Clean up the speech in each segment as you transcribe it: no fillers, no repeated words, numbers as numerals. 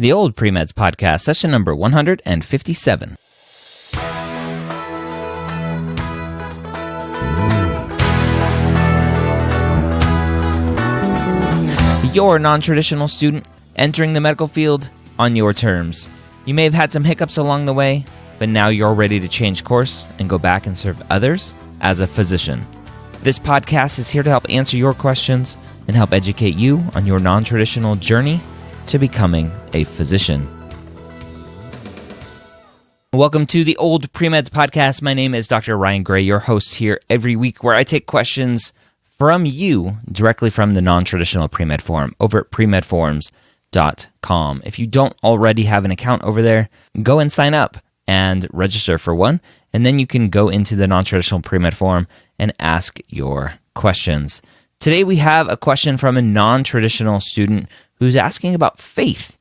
The OldPreMeds podcast, session number 157. You're a non-traditional student entering the medical field on your terms. You may have had some hiccups along the way, but now you're ready to change course and go back and serve others as a physician. This podcast is here to help answer your questions and help educate you on your non-traditional journey to becoming a physician. Welcome to the OldPreMeds podcast. My name is Dr. Ryan Gray, your host here every week, where I take questions from you directly from the non-traditional pre-med forum over at premedforums.com. If you don't already have an account over there, go and sign up and register for one, and then you can go into the non-traditional pre-med forum and ask your questions. Today we have a question from a non-traditional student who's asking about faith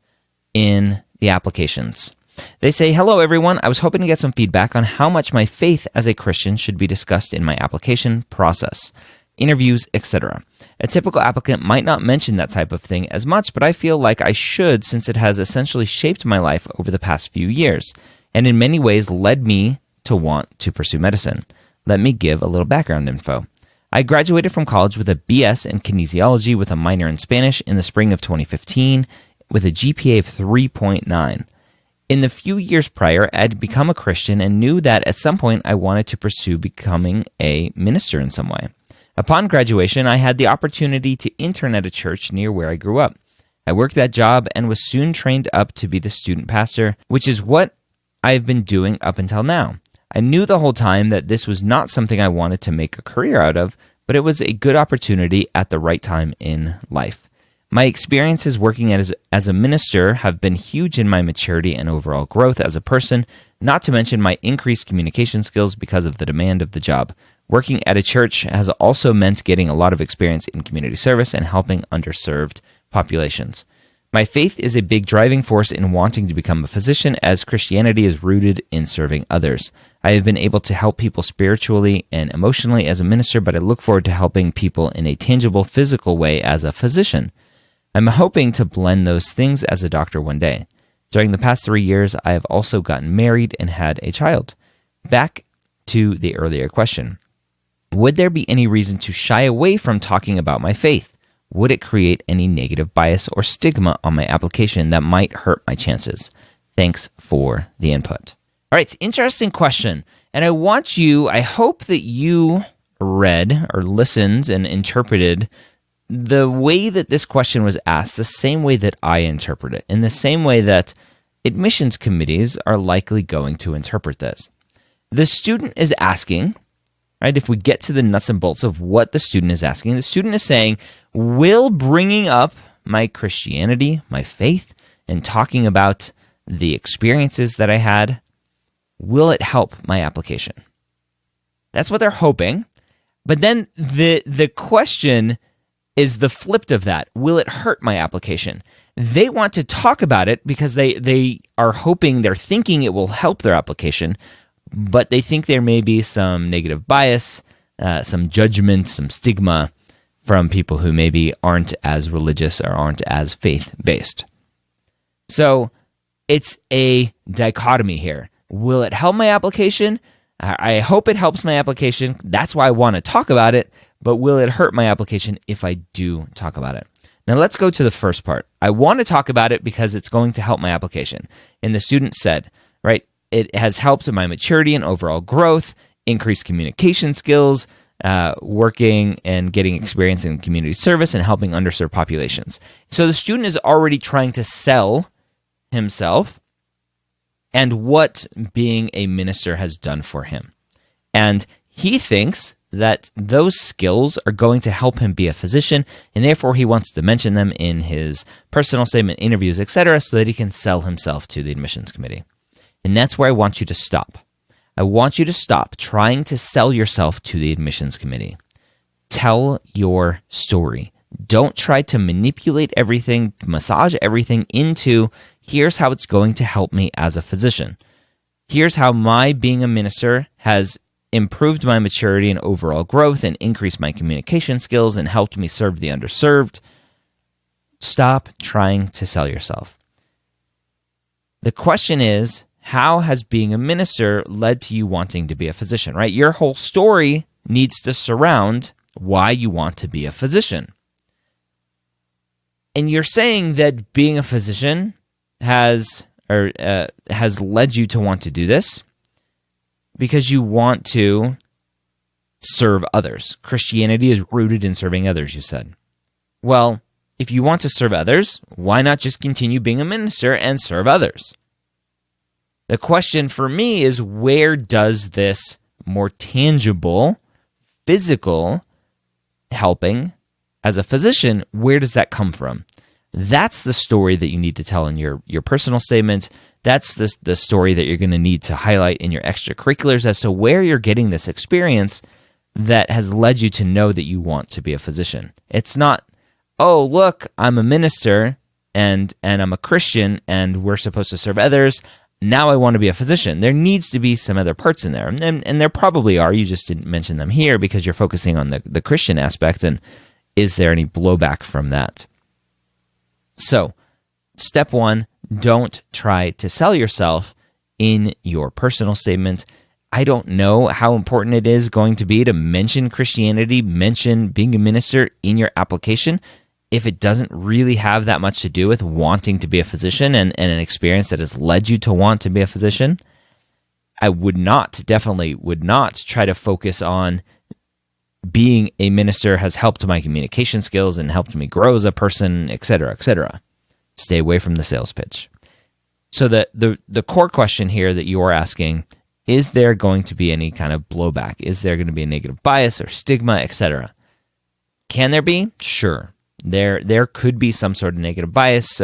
in the applications. They say, "Hello everyone, I was hoping to get some feedback on how much my faith as a Christian should be discussed in my application process, interviews, etc. A typical applicant might not mention that type of thing as much, but I feel like I should, since it has essentially shaped my life over the past few years, and in many ways led me to want to pursue medicine. Let me give a little background info. I graduated from college with a BS in kinesiology with a minor in Spanish in the spring of 2015 with a GPA of 3.9. In the few years prior, I'd become a Christian and knew that at some point I wanted to pursue becoming a minister in some way. Upon graduation, I had the opportunity to intern at a church near where I grew up. I worked that job and was soon trained up to be the student pastor, which is what I've been doing up until now. I knew the whole time that this was not something I wanted to make a career out of, but it was a good opportunity at the right time in life. My experiences working as a minister have been huge in my maturity and overall growth as a person, not to mention my increased communication skills because of the demand of the job. Working at a church has also meant getting a lot of experience in community service and helping underserved populations. My faith is a big driving force in wanting to become a physician, as Christianity is rooted in serving others. I have been able to help people spiritually and emotionally as a minister, but I look forward to helping people in a tangible, physical way as a physician. I'm hoping to blend those things as a doctor one day. During the past 3 years, I have also gotten married and had a child." Back to the earlier question. Would there be any reason to shy away from talking about my faith? Would it create any negative bias or stigma on my application that might hurt my chances? Thanks for the input. All right, interesting question. And I hope that you read or listened and interpreted the way that this question was asked, the same way that I interpret it, in the same way that admissions committees are likely going to interpret this. The student is asking, right? If we get to the nuts and bolts of what the student is asking, the student is saying, will bringing up my Christianity, my faith, and talking about the experiences that I had, will it help my application? That's what they're hoping. But then the question is the flip of that. Will it hurt my application? They want to talk about it because they are hoping, they're thinking it will help their application, but they think there may be some negative bias, some judgment, some stigma from people who maybe aren't as religious or aren't as faith-based. So it's a dichotomy here. Will it help my application? I hope it helps my application. That's why I want to talk about it. But will it hurt my application if I do talk about it? Now let's go to the first part. I want to talk about it because it's going to help my application. And the student said, right, it has helped my maturity and overall growth, increased communication skills, working and getting experience in community service and helping underserved populations. So the student is already trying to sell himself and what being a minister has done for him. And he thinks that those skills are going to help him be a physician, and therefore he wants to mention them in his personal statement, interviews, etc., so that he can sell himself to the admissions committee. And that's where I want you to stop. I want you to stop trying to sell yourself to the admissions committee. Tell your story. Don't try to manipulate everything, massage everything into, here's how it's going to help me as a physician. Here's how my being a minister has improved my maturity and overall growth and increased my communication skills and helped me serve the underserved. Stop trying to sell yourself. The question is, how has being a minister led to you wanting to be a physician, right? Your whole story needs to surround why you want to be a physician. And you're saying that being a physician has led you to want to do this because you want to serve others. Christianity is rooted in serving others, you said. Well, if you want to serve others, why not just continue being a minister and serve others? The question for me is, where does this more tangible, physical helping as a physician, where does that come from? That's the story that you need to tell in your personal statement. That's the story that you're going to need to highlight in your extracurriculars as to where you're getting this experience that has led you to know that you want to be a physician. It's not, oh, look, I'm a minister and I'm a Christian and we're supposed to serve others. Now I want to be a physician. There needs to be some other parts in there. And there probably are. You just didn't mention them here because you're focusing on the Christian aspect. And is there any blowback from that? So, step one, don't try to sell yourself in your personal statement. I don't know how important it is going to be to mention Christianity, mention being a minister in your application if it doesn't really have that much to do with wanting to be a physician and an experience that has led you to want to be a physician. I definitely would not try to focus on being a minister has helped my communication skills and helped me grow as a person, etc., etc. Stay away from the sales pitch. So the core question here that you're asking, is there going to be any kind of blowback? Is there going to be a negative bias or stigma, etc.? Can there be? Sure. There could be some sort of negative bias.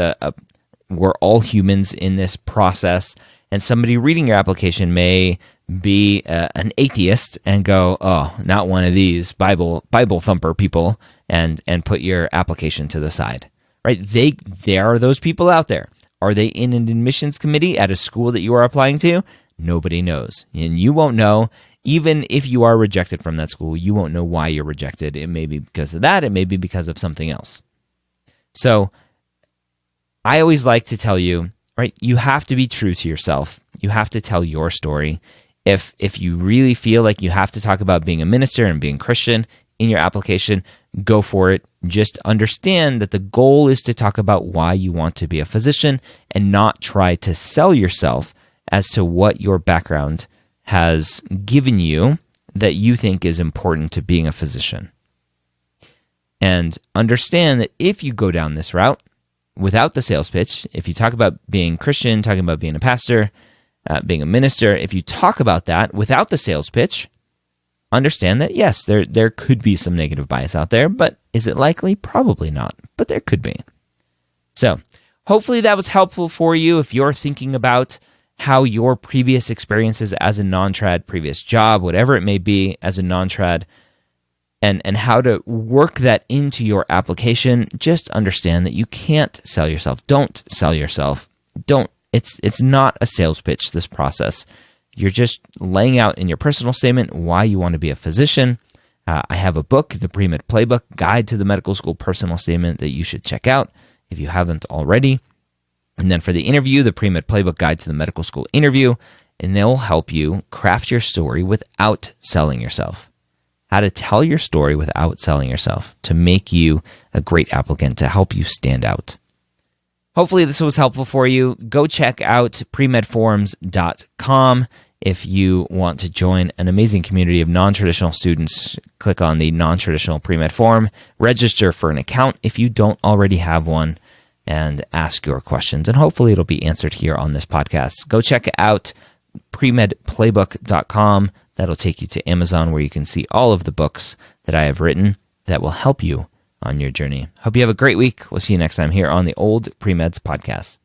We're all humans in this process, and somebody reading your application may be an atheist and go, "Oh, not one of these Bible thumper people," and put your application to the side. Right? There are those people out there. Are they in an admissions committee at a school that you are applying to? Nobody knows, and you won't know. Even if you are rejected from that school, you won't know why you're rejected. It may be because of that. It may be because of something else. So I always like to tell you, right, you have to be true to yourself. You have to tell your story. If you really feel like you have to talk about being a minister and being Christian in your application, go for it. Just understand that the goal is to talk about why you want to be a physician and not try to sell yourself as to what your background has given you that you think is important to being a physician. And understand that if you go down this route without the sales pitch, if you talk about being Christian, talking about being a pastor, being a minister, if you talk about that without the sales pitch, understand that yes, there could be some negative bias out there, but is it likely? Probably not, but there could be. So hopefully that was helpful for you if you're thinking about how your previous experiences as a non-trad, previous job, whatever it may be as a non-trad, and how to work that into your application. Just understand that you can't sell yourself. Don't sell yourself. It's not a sales pitch, this process. You're just laying out in your personal statement why you want to be a physician. I have a book, the Pre-Med Playbook, Guide to the Medical School Personal Statement, that you should check out if you haven't already. And then for the interview, the Pre-Med Playbook, Guide to the Medical School Interview, and they'll help you craft your story without selling yourself. How to tell your story without selling yourself to make you a great applicant, to help you stand out. Hopefully this was helpful for you. Go check out premedforums.com. If you want to join an amazing community of non-traditional students, click on the non-traditional pre-med forum, register for an account if you don't already have one, and ask your questions. And hopefully it'll be answered here on this podcast. Go check out premedplaybook.com. That'll take you to Amazon, where you can see all of the books that I have written that will help you on your journey. Hope you have a great week. We'll see you next time here on the Old Pre-Meds podcast.